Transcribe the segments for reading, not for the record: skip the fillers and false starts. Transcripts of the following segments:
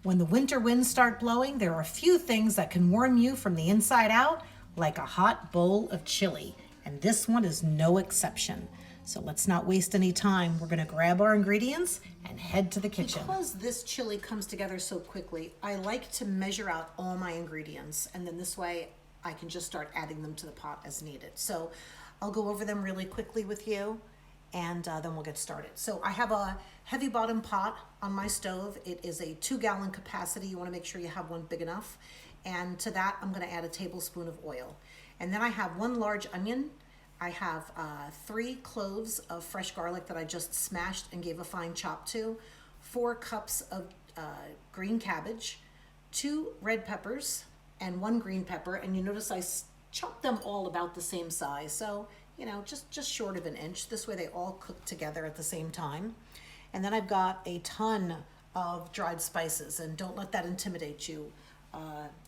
When the winter winds start blowing, there are a few things that can warm you from the inside out, like a hot bowl of chili. And this one is no exception. So let's not waste any time. We're gonna grab our ingredients and head to the kitchen. Because this chili comes together so quickly, I like to measure out all my ingredients, and then this way I can just start adding them to the pot as needed. So I'll go over them really quickly with you, and then we'll get started. So I have a heavy bottom pot on my stove. It is a 2-gallon capacity. You wanna make sure you have one big enough. And to that, I'm gonna add a tablespoon of oil. And then I have 1 large onion. I have 3 cloves of fresh garlic that I just smashed and gave a fine chop to, 4 cups of green cabbage, 2 red peppers, and 1 green pepper. And you notice I chopped them all about the same size. So, you know, just short of an inch. This way they all cook together at the same time. And then I've got a ton of dried spices, and don't let that intimidate you.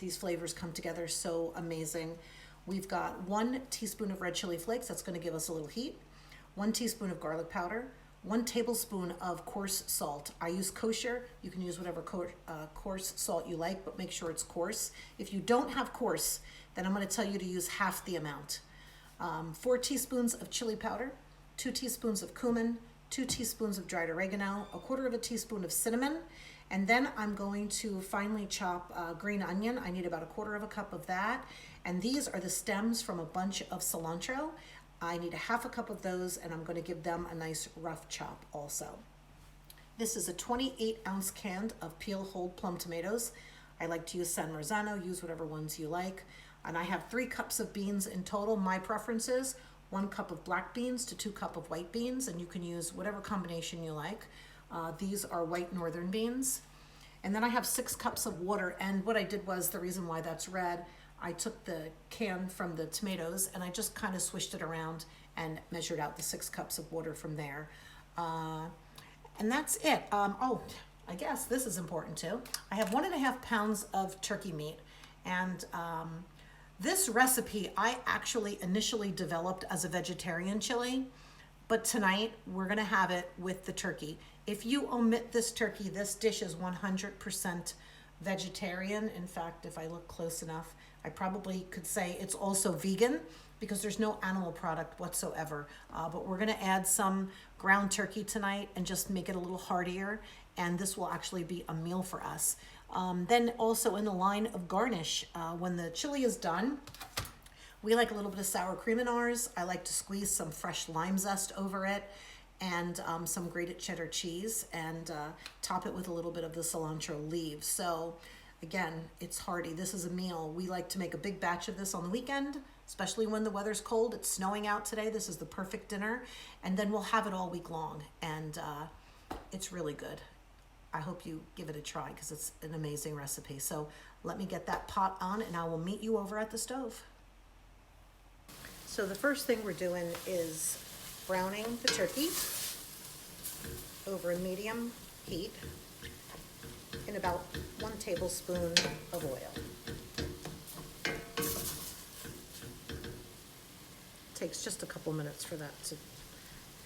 These flavors come together so amazing. We've got 1 teaspoon of red chili flakes. That's going to give us a little heat. 1 teaspoon of garlic powder. 1 tablespoon of coarse salt. I use kosher. You can use whatever coarse salt you like, but make sure it's coarse. If you don't have coarse, then I'm going to tell you to use half the amount. 4 teaspoons of chili powder, 2 teaspoons of cumin, 2 teaspoons of dried oregano, 1/4 teaspoon of cinnamon, and then I'm going to finely chop green onion. I need about 1/4 cup of that, and these are the stems from a bunch of cilantro. I need 1/2 cup of those, and I'm going to give them a nice rough chop also. This is a 28-ounce can of peel whole plum tomatoes. I like to use San Marzano. Use whatever ones you like. And I have 3 cups of beans in total. My preference is 1 cup of black beans to 2 cups of white beans, and you can use whatever combination you like. These are white northern beans. And then I have 6 cups of water, and what I did was, the reason why that's red, I took the can from the tomatoes and I just kind of swished it around and measured out the 6 cups of water from there. And that's it. Oh, I guess this is important too. I have 1.5 pounds of turkey meat, and this recipe I actually initially developed as a vegetarian chili, but tonight we're gonna have it with the turkey. If you omit this turkey, this dish is 100% vegetarian. In fact, if I look close enough, I probably could say it's also vegan, because there's no animal product whatsoever. But we're gonna add some ground turkey tonight and just make it a little heartier, and this will actually be a meal for us. Then also in the line of garnish, when the chili is done, we like a little bit of sour cream in ours. I like to squeeze some fresh lime zest over it, and some grated cheddar cheese, and top it with a little bit of the cilantro leaves. So again, it's hearty. This is a meal. We like to make a big batch of this on the weekend, especially when the weather's cold. It's snowing out today. This is the perfect dinner, and then we'll have it all week long, and it's really good. I hope you give it a try, because it's an amazing recipe. So let me get that pot on, and I will meet you over at the stove. So the first thing we're doing is browning the turkey over a medium heat in about 1 tablespoon of oil. It takes just a couple minutes for that to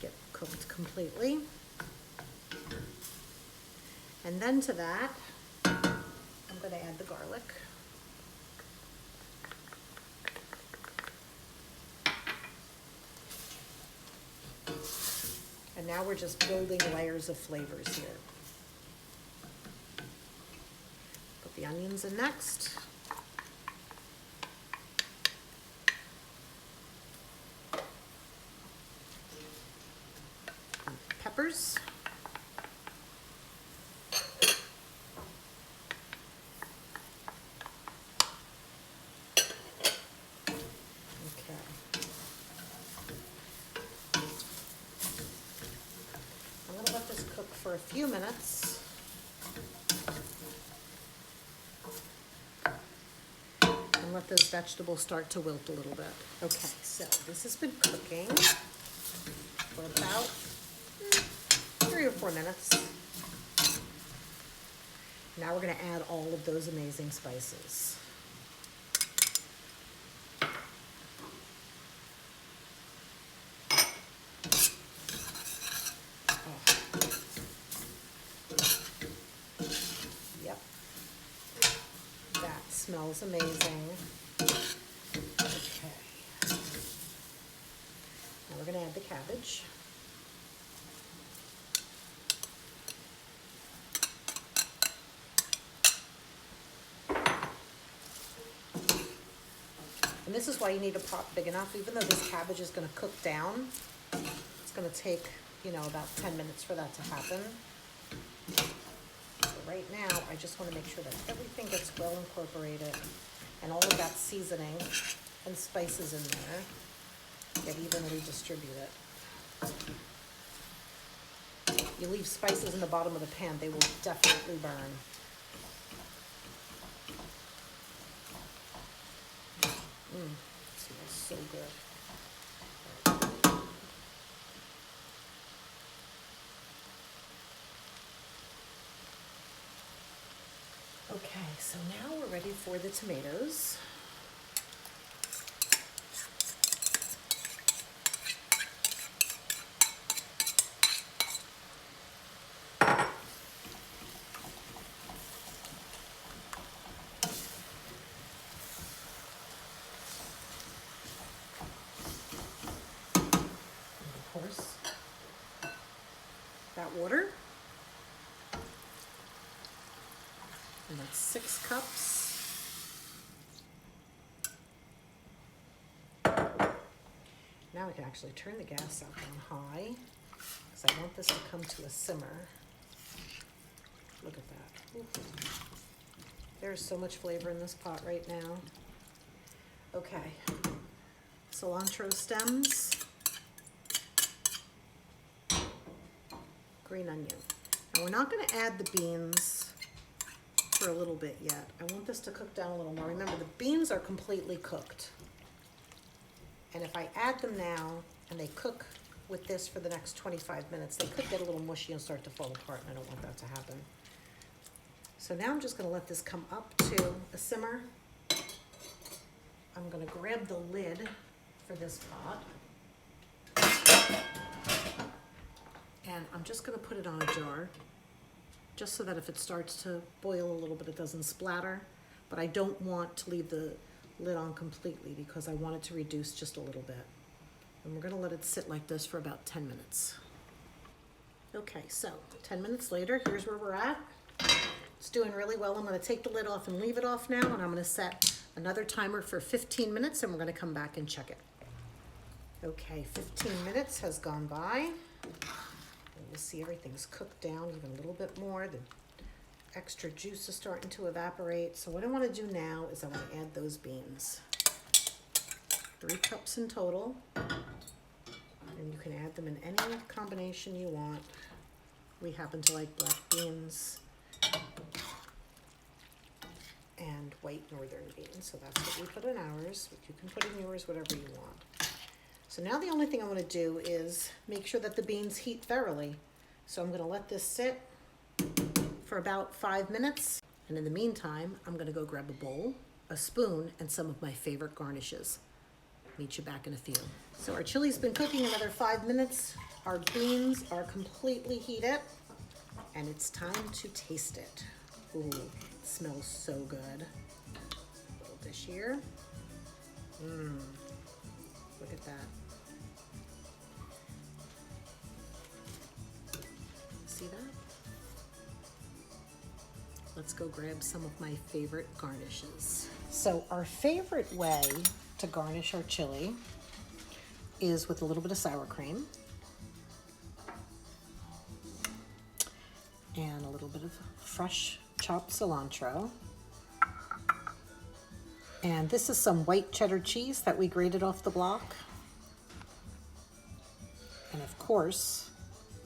get cooked completely. And then to that, I'm going to add the garlic. And now we're just building layers of flavors here. Put the onions in next. And peppers. For a few minutes. And let those vegetables start to wilt a little bit. Okay, so this has been cooking for about 3 or 4 minutes. Now we're going to add all of those amazing spices. smells amazing. Okay. Now we're going to add the cabbage. And this is why you need a pot big enough. Even though this cabbage is going to cook down, it's going to take, you know, about 10 minutes for that to happen. So right now, I just want to make sure that everything gets well incorporated and all of that seasoning and spices in there get evenly distributed. You leave spices in the bottom of the pan, they will definitely burn. It smells so good. Okay, so now we're ready for the tomatoes. That water, and that's 6 cups. Now we can actually turn the gas up on high because I want this to come to a simmer. Look at that. Ooh. There's so much flavor in this pot right now. Okay, cilantro stems. Green onion. Now we're not going to add the beans for a little bit yet. I want this to cook down a little more. Remember, the beans are completely cooked. And if I add them now and they cook with this for the next 25 minutes, they could get a little mushy and start to fall apart, and I don't want that to happen. So now I'm just going to let this come up to a simmer. I'm going to grab the lid for this pot. And I'm just going to put it on a jar, just so that if it starts to boil a little bit, it doesn't splatter. But I don't want to leave the lid on completely because I want it to reduce just a little bit. And we're going to let it sit like this for about 10 minutes. Okay, so 10 minutes later, here's where we're at. It's doing really well. I'm going to take the lid off and leave it off now, and I'm going to set another timer for 15 minutes, and we're going to come back and check it. Okay, 15 minutes has gone by. You see everything's cooked down even a little bit more. The extra juice is starting to evaporate. So what I want to do now is I want to add those beans. 3 cups in total. And you can add them in any combination you want. We happen to like black beans and white northern beans. So that's what we put in ours. But you can put in yours whatever you want. So now the only thing I want to do is make sure that the beans heat thoroughly. So I'm going to let this sit for about 5 minutes. And in the meantime, I'm going to go grab a bowl, a spoon, and some of my favorite garnishes. Meet you back in a few. So our chili's been cooking another 5 minutes. Our beans are completely heated. And it's time to taste it. Ooh, it smells so good. A little dish here. Look at that. See that? Let's go grab some of my favorite garnishes. So our favorite way to garnish our chili is with a little bit of sour cream and a little bit of fresh chopped cilantro. And this is some white cheddar cheese that we grated off the block. And of course,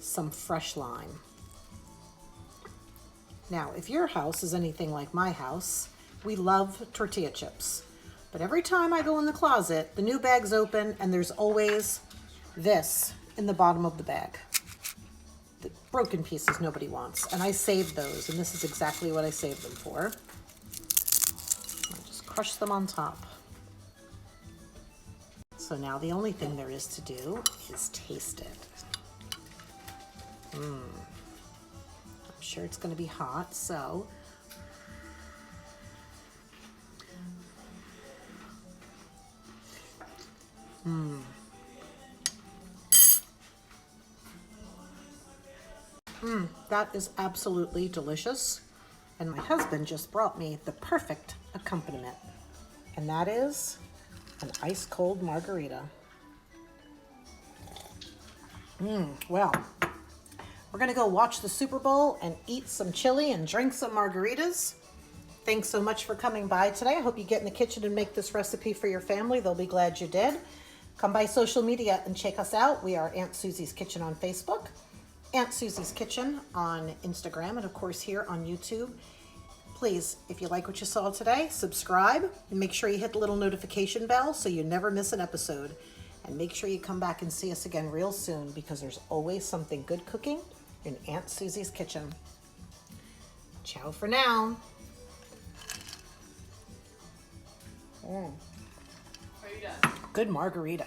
some fresh lime. Now, if your house is anything like my house, we love tortilla chips. But every time I go in the closet, the new bag's open and there's always this in the bottom of the bag. The broken pieces nobody wants. And I saved those, and this is exactly what I saved them for. I'll just crush them on top. So now the only thing there is to do is taste it. I'm sure it's going to be hot, so That is absolutely delicious. And my husband just brought me the perfect accompaniment. And that is an ice cold margarita. Well, we're gonna go watch the Super Bowl and eat some chili and drink some margaritas. Thanks so much for coming by today. I hope you get in the kitchen and make this recipe for your family. They'll be glad you did. Come by social media and check us out. We are Aunt Susie's Kitchen on Facebook, Aunt Susie's Kitchen on Instagram, and of course here on YouTube. Please, if you like what you saw today, subscribe and make sure you hit the little notification bell so you never miss an episode. And make sure you come back and see us again real soon, because there's always something good cooking in Aunt Susie's Kitchen. Ciao for now. Are you done? Good margarita.